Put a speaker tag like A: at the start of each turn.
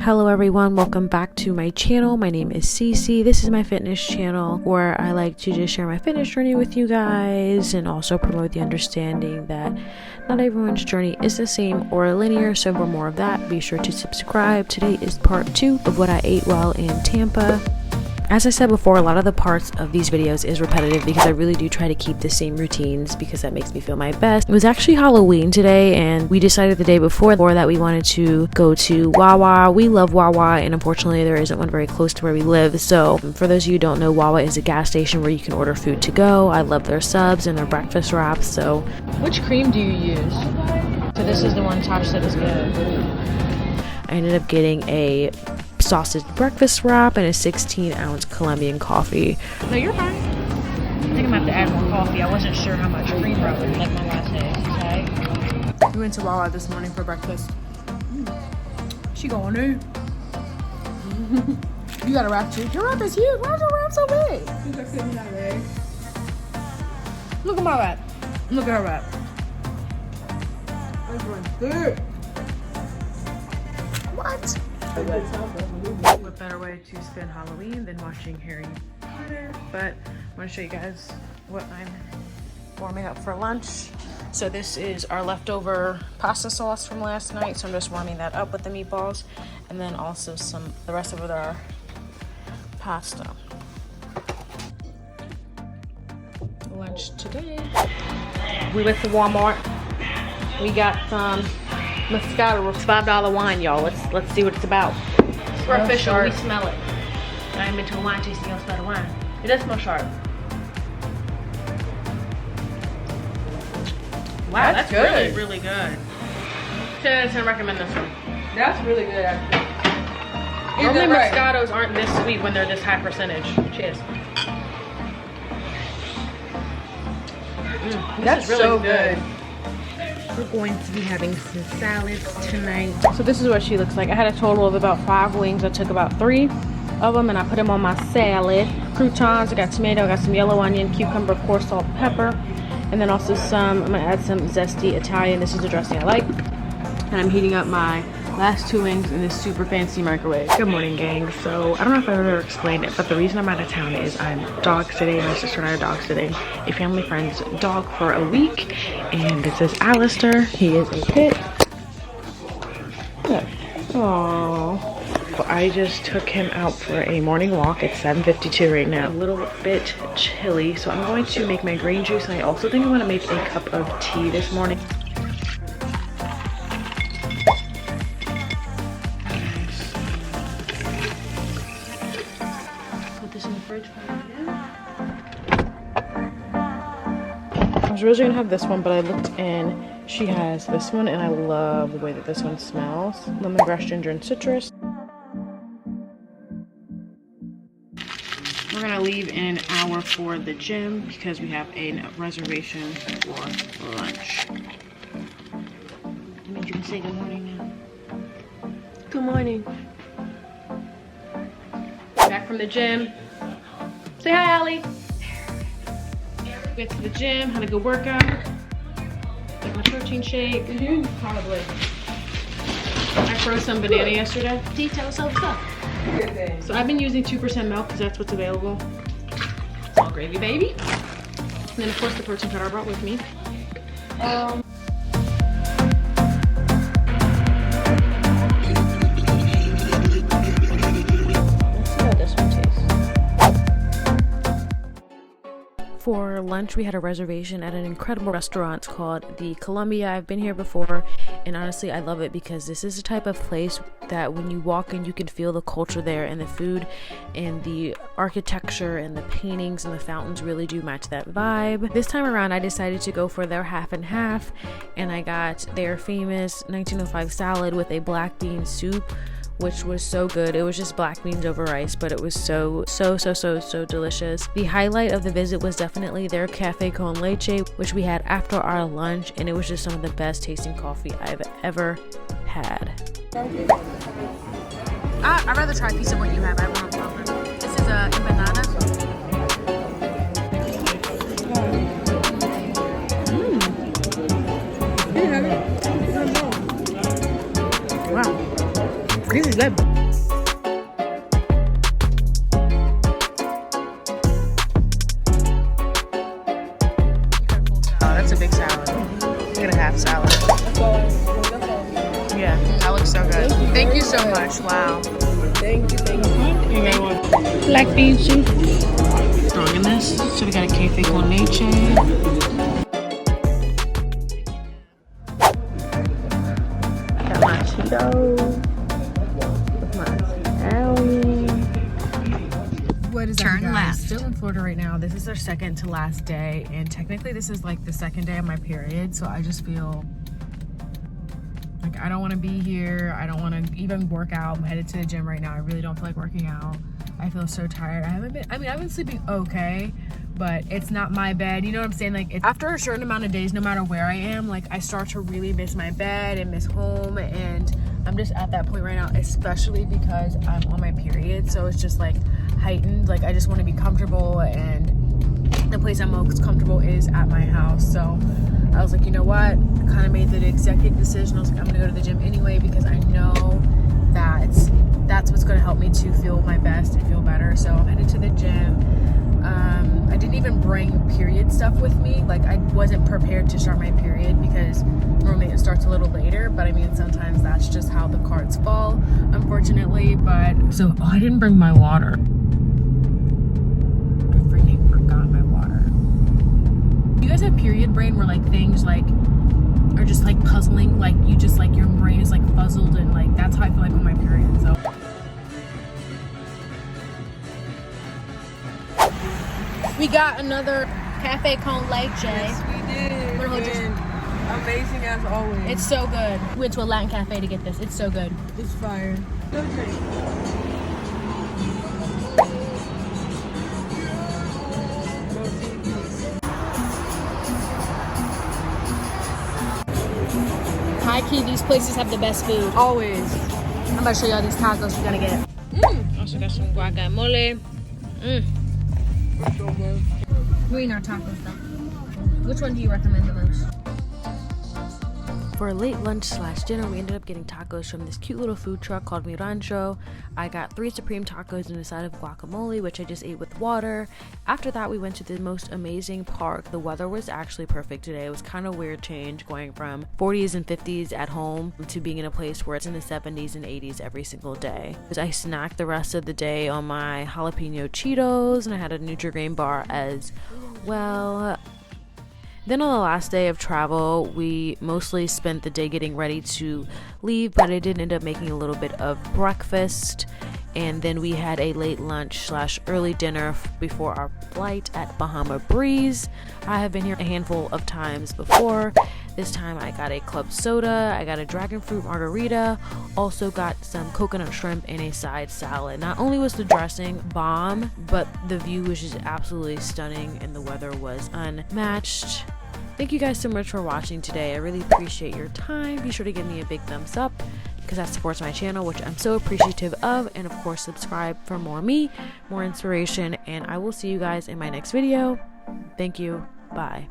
A: Hello everyone, welcome back to my channel. My name is Cece. This is my fitness channel where I like to just share my fitness journey with you guys and also promote the understanding that not everyone's journey is the same or linear. So for more of that, be sure to subscribe. Today is part 2 of what I ate while in Tampa. As I said before, a lot of the parts of these videos is repetitive because I really do try to keep the same routines because that makes me feel my best. It was actually Halloween today and we decided the day before that we wanted to go to Wawa. We love Wawa and unfortunately there isn't one very close to where we live. So for those of you who don't know, Wawa is a gas station where you can order food to go. I love their subs and their breakfast wraps. So which cream do you use? So this is the one Tosh said is good. I ended up getting a sausage breakfast wrap and a 16-ounce Colombian coffee. No, you're fine. I think I'm gonna have to add more coffee. I wasn't sure how much cream I would like my latte. Okay.
B: We went to Wawa this morning for breakfast. She going in. You got a wrap too. Your wrap is huge. Why is your wrap so big? Look at my wrap. Look at her wrap. That's good. What? What better way to spend Halloween than watching Harry Potter? But I want to show you guys what I'm warming up for lunch. So this is our leftover pasta sauce from last night. So I'm just warming that up with the meatballs, and then also the rest of our pasta. Lunch today. We went to Walmart. We got some Moscato, $5 wine, y'all. Let's see what it's about. We're official. Sharp. We smell it. I haven't been to a wine tasting. I'll smell the wine. It does smell sharp. Wow, that's good. Really, really good. 10 out of 10 recommend this one. That's really good, actually. Normally Moscatos aren't this sweet when they're this high percentage. Cheers. That's really so good. We're going to be having some salads tonight. So this is what she looks like. I had a total of about 5 wings. I took about 3 of them and I put them on my salad. Croutons, I got tomato, I got some yellow onion, cucumber, of course, salt, pepper. And then also I'm gonna add some zesty Italian. This is the dressing I like. And I'm heating up my last 2 wings in this super fancy microwave. Good morning, gang. So I don't know if I've ever explained it, but the reason I'm out of town is I'm dog sitting. My sister and I are dog sitting a family friend's dog for a week, and this is Alistair. He is a pit. Look. Aww. I just took him out for a morning walk. It's 7:52 right now. A little bit chilly, so I'm going to make my green juice, and I also think I'm going to make a cup of tea this morning. I was originally gonna have this one, but I looked and she has this one, and I love the way that this one smells. Lemongrass, ginger, and citrus. We're gonna leave in an hour for the gym because we have a reservation for lunch. I mean, you can say good morning now. Good morning. Back from the gym. Say hi, Allie. Went to the gym, had a good workout. Got my protein shake. Probably. I froze some banana yesterday. Tell us all the stuff. So I've been using 2% milk because that's what's available. It's all gravy, baby. And then of course the protein powder I brought with me. For lunch, we had a reservation at an incredible restaurant called the Columbia. I've been here before, and honestly, I love it because this is the type of place that when you walk in, you can feel the culture there, and the food and the architecture and the paintings and the fountains really do match that vibe. This time around, I decided to go for their half and half, and I got their famous 1905 salad with a black bean soup, which was so good. It was just black beans over rice, but it was so delicious. The highlight of the visit was definitely their cafe con leche, which we had after our lunch, and it was just some of the best tasting coffee I've ever had. I'd rather try a piece of what you have. I want a This is a empanada. Wow. This is good. salad. Yeah, that looks so good. Thank you so much. Wow.
C: Thank you.
B: Black bean soup. Strong in this. So we got a cafe con leche. Got my Cheetos. With my Italian.
C: What is
B: Turn
C: that,
B: left.
C: Still in Florida right now. This is our second to last day, and technically this is like the second day of my period, so I just feel like I don't want to be here. I don't want to even work out. I'm headed to the gym right now. I really don't feel like working out. I feel so tired. I've been sleeping okay, but it's not my bed. You know what I'm saying? Like, after a certain amount of days, no matter where I am, like, I start to really miss my bed and miss home, and I'm just at that point right now, especially because I'm on my period. So it's just like heightened. Like, I just want to be comfortable, and the place I'm most comfortable is at my house. So I was like, you know what? I kind of made the executive decision. I was like, I'm gonna go to the gym anyway, because I know that that's what's going to help me to feel my best and feel better. So I'm headed to the gym. I didn't even bring period stuff with me. Like, I wasn't prepared to start my period, because normally it starts a little later, but I mean, sometimes that's just how the cards fall, unfortunately. But so I didn't bring my water. I freaking forgot my water. You guys have period brain, where like things like are just like puzzling, like you just like your brain is like puzzled, and like that's how I feel like on my period. So we got another cafe con leche. yes, we did. Amazing as always.
B: It's so good. We went to a Latin cafe to get this. It's so good.
C: It's fire. So great.
B: High key, these places have the best food.
C: Always.
B: I'm about to show y'all these tacos we're gonna get. Also got some guacamole. We eat our tacos though. Which one do you recommend the most?
A: For a late lunch/dinner, we ended up getting tacos from this cute little food truck called Mi Rancho. I got 3 supreme tacos and a side of guacamole, which I just ate with water. After that, we went to the most amazing park. The weather was actually perfect today. It was kind of weird change going from 40s and 50s at home to being in a place where it's in the 70s and 80s every single day. I snacked the rest of the day on my jalapeno Cheetos, and I had a Nutri-Grain bar as well. Then on the last day of travel, we mostly spent the day getting ready to leave, but I did end up making a little bit of breakfast, and then we had a late lunch/early dinner before our flight at Bahama Breeze. I have been here a handful of times before. This time I got a club soda, I got a dragon fruit margarita, also got some coconut shrimp and a side salad. Not only was the dressing bomb, but the view was just absolutely stunning, and the weather was unmatched. Thank you guys so much for watching today. I really appreciate your time. Be sure to give me a big thumbs up, because that supports my channel, which I'm so appreciative of. And of course, subscribe for more me, more inspiration, and I will see you guys in my next video. Thank you. Bye.